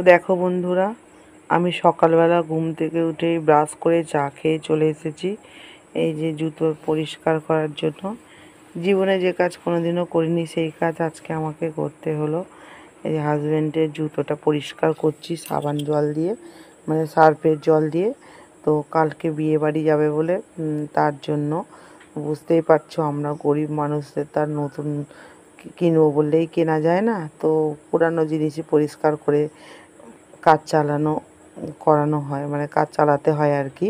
দেখো বন্ধুরা, আমি সকালবেলা ঘুম থেকে উঠেই ব্রাশ করে চা খেয়ে চলে এসেছি এই যে জুতো পরিষ্কার করার জন্য। জীবনে যে কাজ কোনোদিনও করিনি সেই কাজ আজকে আমাকে করতে হলো। এই যে হাজব্যান্ডের জুতোটা পরিষ্কার করছি সাবান জল দিয়ে, মানে সার্ফের জল দিয়ে। তো কালকে বিয়ে বাড়ি যাবে বলে তার জন্য, বুঝতেই পারছো আমরা গরিব মানুষদের তার নতুন কিনবো বললেই কেনা যায় না। তো পুরানো জিনিসই পরিষ্কার করে কাজ করানো হয়, মানে কাজ চালাতে হয় আর কি।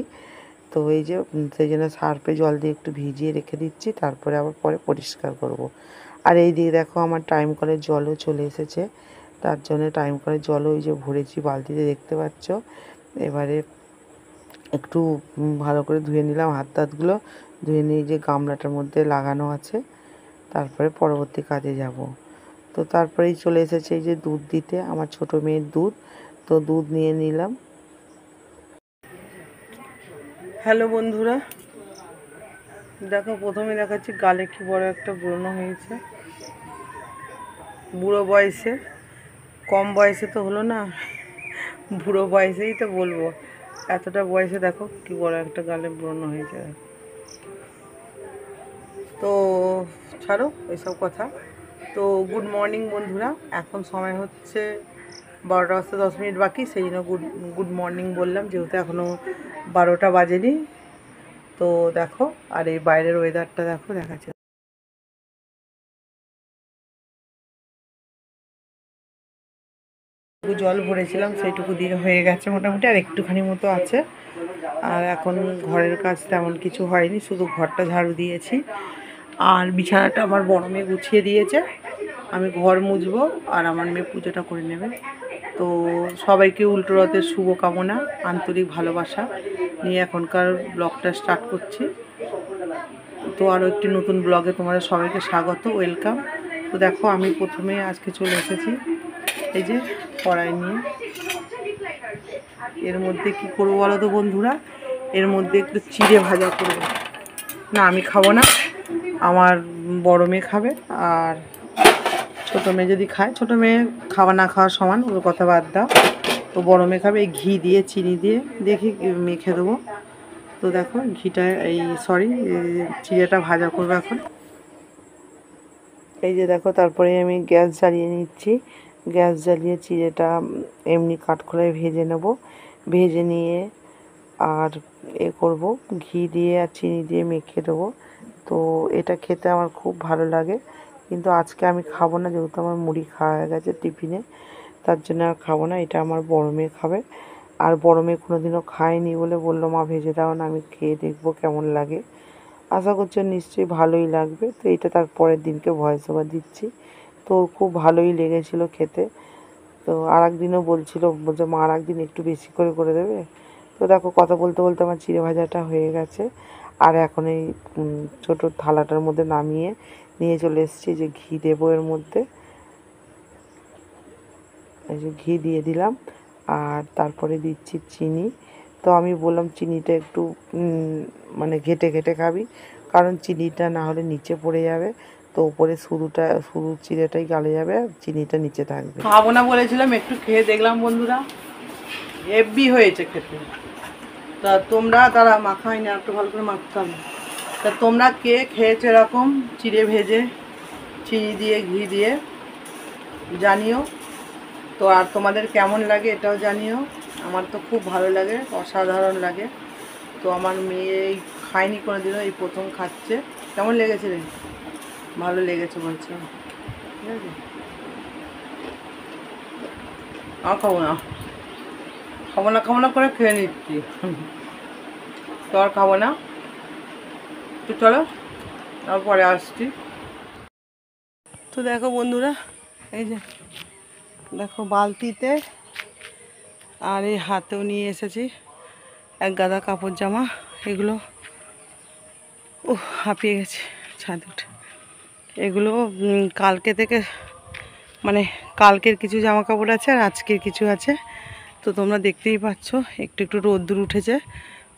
তো এই যে সেই জন্য সার্ফে জল দিয়ে একটু ভিজিয়ে রেখে দিচ্ছি, তারপরে আবার পরে পরিষ্কার করব। আর এই দিকে দেখো আমার টাইম কলের জলও চলে এসেছে, তার জন্য টাইম কলের জলও ওই যে ভরেছি বালতিতে, দেখতে পাচ্ছ। এবারে একটু ভালো করে ধুয়ে নিলাম হাত টাতগুলো, ধুয়ে নিয়ে যে গামলাটার মধ্যে লাগানো আছে, তারপরে পরবর্তী কাজে যাব। তো তারপরেই চলে এসেছে এই যে দুধ দিতে, আমার ছোট মেয়ের দুধ। তো দুধ নিয়ে নিলাম। হ্যালো বন্ধুরা, দেখো প্রথমে দেখাচ্ছি গালে কি বড় একটা ব্রণ হয়েছে। বুড়ো বয়সে, কম বয়সে তো হলো না, বুড়ো বয়সেই তো বলবো। এতটা বয়সে দেখো কি বড় একটা গালে ব্রণ হয়েছে। তো ছাড়ো এসব কথা। তো গুড মর্নিং বন্ধুরা, এখন সময় হচ্ছে 12টা বাজতে 10 মিনিট বাকি, সেই জন্য গুড মর্নিং বললাম, যেহেতু এখনও 12টা বাজেনি। তো দেখো, আর এই বাইরের ওয়েদারটা দেখো, দেখাচ্ছে জল ভরেছিলাম সেইটুকু দিয়ে হয়ে গেছে মোটামুটি, আর একটুখানি মতো আছে। আর এখন ঘরের কাজ তেমন কিছু হয়নি, শুধু ঘরটা ঝাড়ু দিয়েছি। আর বিছানাটা আমার বড় মেয়ে গুছিয়ে দিয়েছে, আমি ঘর মুছবো আর আমার মেয়ে পুজোটা করে নেবে। তো সবাইকে উল্টো রথের শুভকামনা, আন্তরিক ভালোবাসা নিয়ে এখনকার ব্লগটা স্টার্ট করছি। তো আরও একটি নতুন ব্লগে তোমাদের সবাইকে স্বাগত, ওয়েলকাম। তো দেখো আমি প্রথমে আজকে চলে এসেছি এই যে কড়াই নিয়ে। এর মধ্যে কি করবো বলো তো বন্ধুরা, এর মধ্যে একটু চিড়ে ভাজা করবো। না আমি খাবো না, আমার বড় মেয়ে খাবে, আর ছোটো মেয়ে যদি খায়, ছোটো মেয়ে খাওয়া না খাওয়া সমান, ওর কথা বাদ দাও। তো বড় মেয়ে খাবে এই ঘি দিয়ে চিনি দিয়ে, দেখি মেখে দেবো। তো দেখো ঘিটা চিড়েটা ভাজা করবো এখন। এই যে দেখো, তারপরে আমি গ্যাস জ্বালিয়ে নিচ্ছি। গ্যাস জ্বালিয়ে চিড়েটা এমনি কাঠখোলায় ভেজে নেব, ভেজে নিয়ে আর করব, ঘি দিয়ে আর চিনি দিয়ে মেখে দেবো। তো এটা খেতে আমার খুব ভালো লাগে, কিন্তু আজকে আমি খাবো না, যেহেতু আমার মুড়ি খাওয়া হয়ে গেছে টিফিনে, তার জন্য আর খাবো না। এটা আমার বড় মেয়ে খাবে, আর বড় মেয়ে কোনোদিনও খায়নি বলে বললো মা ভেজে দাও না, আমি খেয়ে দেখবো কেমন লাগে। আশা করছি নিশ্চয়ই ভালোই লাগবে। তো এটা তার পরের দিনকে ভয়েস ওভার দিচ্ছি। তো খুব ভালোই লেগেছিলো খেতে। তো আর একদিনও বলছে মা আর একদিন একটু বেশি করে করে দেবে। তো দেখো কথা বলতে বলতে আমার চিড়ে ভাজাটা হয়ে গেছে। আর এখন এই ছোটো থালাটার মধ্যে নামিয়ে নিয়ে চলে এসেছি, যে ঘি দেবো এর মধ্যে। এই যে ঘি দিয়ে দিলাম, আর তারপরে দিচ্ছি চিনি। তো আমি বললাম চিনিটা একটু মানে ঘেটে ঘেটে খাবি, কারণ চিনিটা না হলে নিচে পড়ে যাবে। তো উপরে শুরু চিড়েটাই গালে যাবে, আর চিনিটা নিচে থাকবে। খাবো না বলেছিলাম, একটু খেয়ে দেখলাম বন্ধুরা, হেভি হয়েছে খেতে। তা তোমরা, তারা মাখাই না, একটু ভালো করে মাখতে হবে। তা তোমরা কে খেয়েছো এরকম চিড়ে ভেজে চিনি দিয়ে ঘি দিয়ে, জানিও। তো আর তোমাদের কেমন লাগে এটাও জানিও। আমার তো খুব ভালো লাগে, অসাধারণ লাগে। তো আমার মেয়ে খায়নি কোনো দিনও, এই প্রথম খাচ্ছে। কেমন লেগেছে রে? ভালো লেগেছে বলছে, ঠিক আছে। খাবো না, খাবো না, খাবো না করে খেয়ে নিচ্ছি। তো আর খাবো না, তো চলো তারপরে আসছি। তো দেখো বন্ধুরা, এই যে দেখো বালতিতে আর এই হাতেও নিয়ে এসেছি এক গাদা কাপড় জামা। এগুলো হাঁপিয়ে গেছে ছাদ উঠে। এগুলো কালকে থেকে, মানে কালকের কিছু জামা কাপড় আছে আর আজকের কিছু আছে। তো তোমরা দেখতেই পাচ্ছ একটু একটু রোদ্দুর উঠেছে।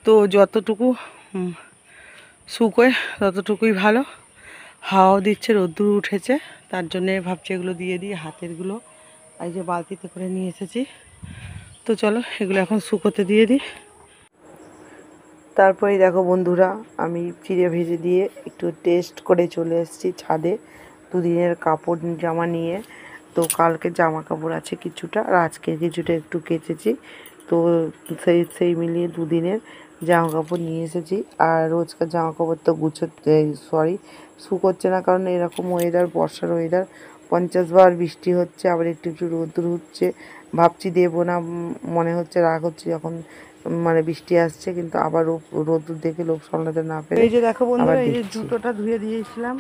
তো যতটুকু শুকোয় ততটুকুই ভালো। হাওয়াও দিচ্ছে, রোদ্দুর উঠেছে, তার জন্যে ভাবছি এগুলো দিয়ে দিই হাতেরগুলো। এই যে বালতিতে করে নিয়ে এসেছি, তো চলো এগুলো এখন শুকোতে দিয়ে দিই। তারপরেই দেখো বন্ধুরা, আমি চিড়ে ভেজে দিয়ে একটু টেস্ট করে চলে এসেছি ছাদে দুদিনের কাপড় জামা নিয়ে। তো কালকে জামা কাপড় আছে কিছুটা, আর আজকে কিছুটা একটু কেচেছি। তো সেই মিলিয়ে দুদিনের জামা কাপড় নিয়ে এসেছি। আর রোজকার জামা কাপড় তো শুকোচ্ছে না, কারণ এরকম ওয়েদার, বর্ষার ওয়েদার, 50 বার বৃষ্টি হচ্ছে, আবার একটু একটু রোদ্দুর হচ্ছে। ভাবছি দেবো না, মনে হচ্ছে রাগ হচ্ছে যখন মানে বৃষ্টি আসছে, কিন্তু আবার রোদ্দুর দেখে লোক সামলাতে না পেরে এই যে দেখো বন্ধুরা, এই যে জুতোটা ধুয়ে দিয়েছিলাম,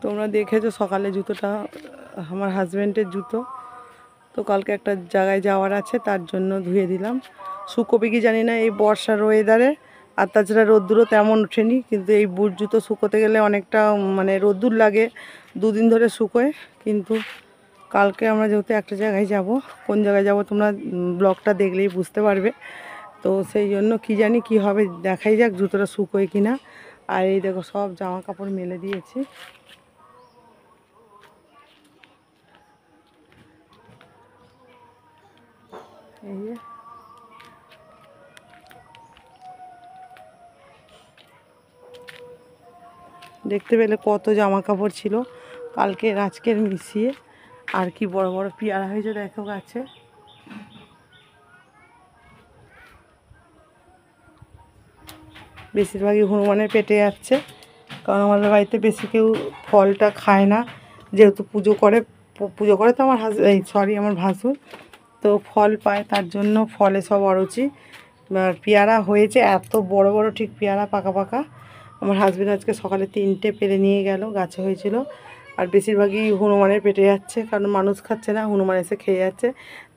তোমরা দেখেছো সকালে জুতোটা, আমার হাজব্যান্ডের জুতো। তো কালকে একটা জায়গায় যাওয়ার আছে, তার জন্য ধুয়ে দিলাম। শুকোবে কি জানি না এই বর্ষার ওয়েদারে, আর তাছাড়া রোদ্দুরও তেমন ওঠেনি, কিন্তু এই বুট জুতো শুকোতে গেলে অনেকটা মানে রোদ্দুর লাগে, দুদিন ধরে শুকোয়। কিন্তু কালকে আমরা যেহেতু একটা জায়গায় যাব, কোন জায়গায় যাব তোমরা ব্লগটা দেখলেই বুঝতে পারবে। তো সেই জন্য কি জানি কি হবে, দেখাই যাক জুতোটা শুকোয় কিনা। আর এই দেখো সব জামা কাপড় মেলে দিয়েছি। এই যে দেখতে পেলে কত জামা কাপড় ছিল কালকের আজকের মিশিয়ে। আর কি বড় বড় পেয়ারা হয়েছে দেখো গাছে। বেশিরভাগই হনুমানের পেটে যাচ্ছে, কারণ আমাদের বাড়িতে বেশি কেউ ফলটা খায় না, যেহেতু পুজো করে। তো আমার আমার ভাসুর, তো ফল পায়, তার জন্য ফলে সব অরুচি। পেয়ারা হয়েছে এত বড় বড়, ঠিক পেয়ারা পাকা পাকা। আমার হাজবেন্ড আজকে সকালে 3টে পেরে নিয়ে গেল, গাছে হয়েছিল। আর বেশিরভাগই হনুমানের পেটে যাচ্ছে, কারণ মানুষ খাচ্ছে না, হনুমান এসে খেয়ে যাচ্ছে,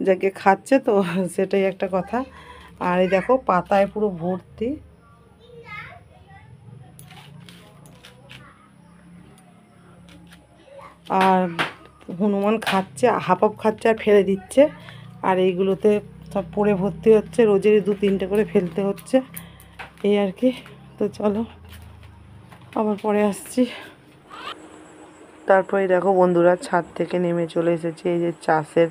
যাকে খাচ্ছে। তো সেটাই একটা কথা। আর এই দেখো পাতায় পুরো ভর্তি। আর হনুমান খাচ্ছে, হাফ খাচ্ছে আর ফেলে দিচ্ছে। আর এইগুলোতে সব পড়ে ভর্তি হচ্ছে, রোজেরই 2-3টে করে ফেলতে হচ্ছে, এই আর কি। তো চলো আবার পরে আসছি। তারপরে দেখো বন্ধুরা, ছাদ থেকে নেমে চলে এসেছি এই যে চাষের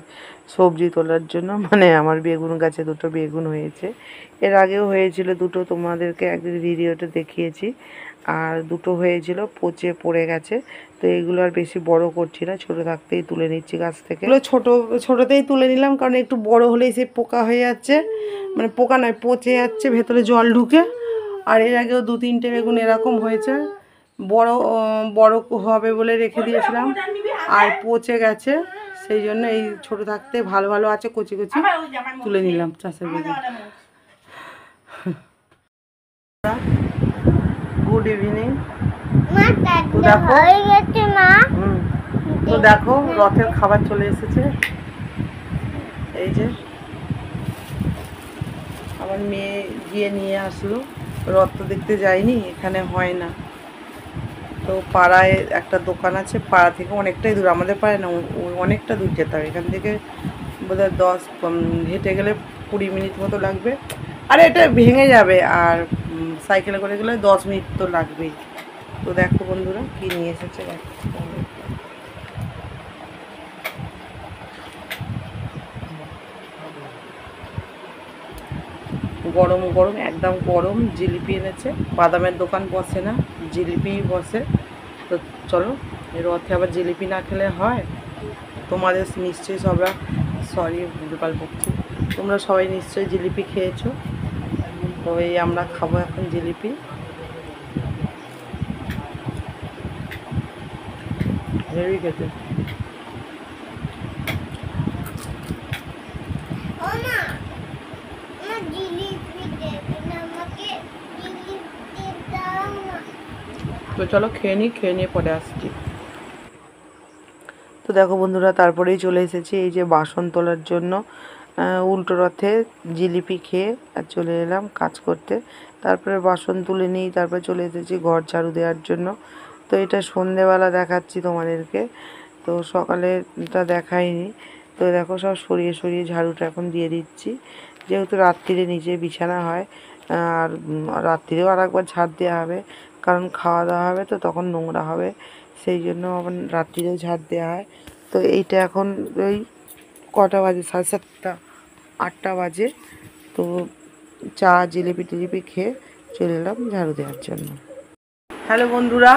সবজি তোলার জন্য। মানে আমার বেগুন গাছে 2টো বেগুন হয়েছে, এর আগেও হয়েছিল 2টো, তোমাদেরকে একদিন ভিডিওতে দেখিয়েছি। আর 2টো হয়েছিল, পচে পড়ে গেছে। তো এইগুলো আর বেশি বড় করছি না, ছোটো থাকতেই তুলে নিচ্ছি গাছ থেকে। এগুলো ছোটোতেই তুলে নিলাম, কারণ একটু বড় হলেই সে পোকা হয়ে যাচ্ছে, মানে পোকা নয়, পচে যাচ্ছে, ভেতরে জল ঢুকে। আর এর আগেও 2-3টে বেগুন এরকম হয়েছে, বড় বড় হবে বলে রেখে দিয়েছিলাম, আর পচে গেছে। সেই জন্য এই ছোট থাকতে ভালো ভালো আছে, কচি কচি তুলে নিলাম চাষের বেগুন। Good evening. তো দেখো তো দেখো রথের খাবার চলে এসেছে। এই যে আমার মেয়ে গিয়ে নিয়ে আসলো, রথ তো দেখতে যায়নি, এখানে হয় না। তো পাড়ায় একটা দোকান আছে, পাড়া থেকে অনেকটাই দূর, আমাদের পাড়ায় না, অনেকটা দূর যেতে হবে এখান থেকে, বোধহয় 10 হেঁটে গেলে 20 মিনিট মতো লাগবে। আরে এটা ভেঙে যাবে, আর সাইকেলে করে গেলে 10 মিনিট তো লাগবেই। তো দেখো বন্ধুরা কি নিয়ে এসেছে, দেখো গরম গরম, একদম গরম জিলিপি এনেছে। বাদামের দোকান বসে না, জিলিপিই বসে। তো চলো, রথে আবার জিলিপি না খেলে হয়? তোমাদের নিশ্চয়ই ভুলভাল বকছি, তোমরা সবাই নিশ্চয়ই জিলিপি খেয়েছো। তো এই আমরা খাবো এখন জিলিপি। হেভি খেতে। তো চলো খেয়ে নিই, খেয়ে নিয়ে পরে আসছি। তো দেখো বন্ধুরা, তারপরেই চলে এসেছি এই যে বাসন তোলার জন্য। উল্টো রথে জিলিপি খেয়ে আর চলে এলাম কাজ করতে। তারপরে বাসন তুলে নিই, তারপরে চলে এসেছি ঘর ঝাড়ু দেওয়ার জন্য। তো এটা সন্ধেবেলা দেখাচ্ছি তোমাদেরকে, তো সকালেটা দেখাইনি। তো দেখো সব সরিয়ে সরিয়ে ঝাড়ুটা এখন দিয়ে দিচ্ছি, যেহেতু রাত্রিরে নিচে বিছানা হয়। আর রাত্রিরেও আর একবার ঝাড় দেওয়া হবে, কারণ খাওয়া দাওয়া হবে তো তখন নোংরা হবে, সেই জন্য আবার রাত্রিরেও ঝাড় দেওয়া হয়। তো এইটা এখন ওই কটা বাজে, 7:30 8টা বাজে। তো চা জিলিপি টিলিপি খেয়ে চলে এলাম ঝাড়ু দেওয়ার জন্য। হ্যালো বন্ধুরা,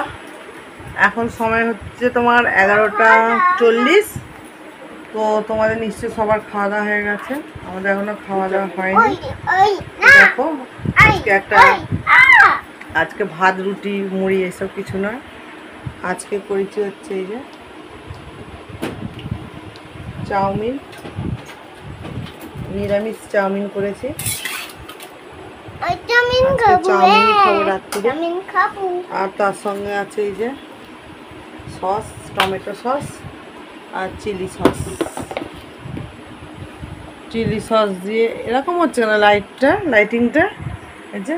এখন সময় হচ্ছে তোমার 11:40। তো তোমাদের নিশ্চয়ই সবার খাওয়া দাওয়া হয়ে গেছে, আমাদের এখনো খাওয়া দাওয়া হয়নি। দেখো আজকে ভাত রুটি মুড়ি এসব কিছু নয়, আজকে করেছি হচ্ছে এই যে চাউমিন, নিরামিষ চাউমিন করেছি। চাউমিন খাবো রাত্রিরে। আর তার সঙ্গে আছে এই যে সস, টমেটো সস আর চিলি সস। চিলি সস দিয়ে এরকম হচ্ছে না লাইটিংটা এই যে।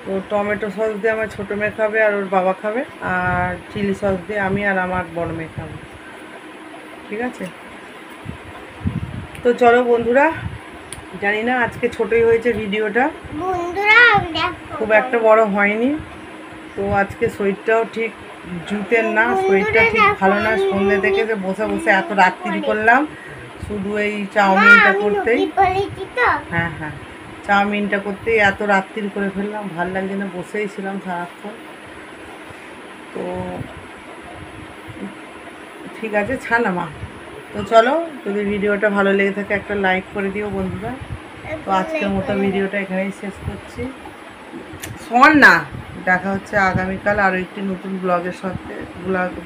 তো টমেটো সস দিয়ে আমার ছোটো মেয়ে খাবে আর ওর বাবা খাবে, আর চিলি সস দিয়ে আমি আর আমার বড় মেয়ে খাবো। ঠিক আছে, তো চলো বন্ধুরা, জানি না আজকে ছোটই হয়েছে ভিডিওটা, খুব একটা বড় হয়নি। তো আজকে শরীরটাও ঠিক জুতের না, শরীরটা ঠিক ভালো না। সন্ধ্যে থেকে যে বসে বসে এত রাত্রি করলাম শুধু এই চাউমিনটা করতেই। হ্যাঁ হ্যাঁ, চাউমিনটা করতেই এত রাত্রি করে ফেললাম, ভাল লাগছে না, বসেই ছিলাম সারাক্ষণ। তো ঠিক আছে, ছানা মা। তো চলো, যদি ভিডিওটা ভালো লেগে থাকে একটা লাইক করে দিও বন্ধুরা। তো আজকের মতো ভিডিওটা এখানেই শেষ করছি। শোন না, দেখা হচ্ছে আগামীকাল আরও একটি নতুন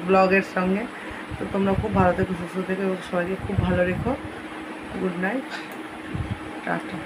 ব্লগের সঙ্গে। তো তোমরা খুব ভালো থেকো, সুস্থ থেকো এবং সবাইকে খুব ভালো রেখো। Good night, tata.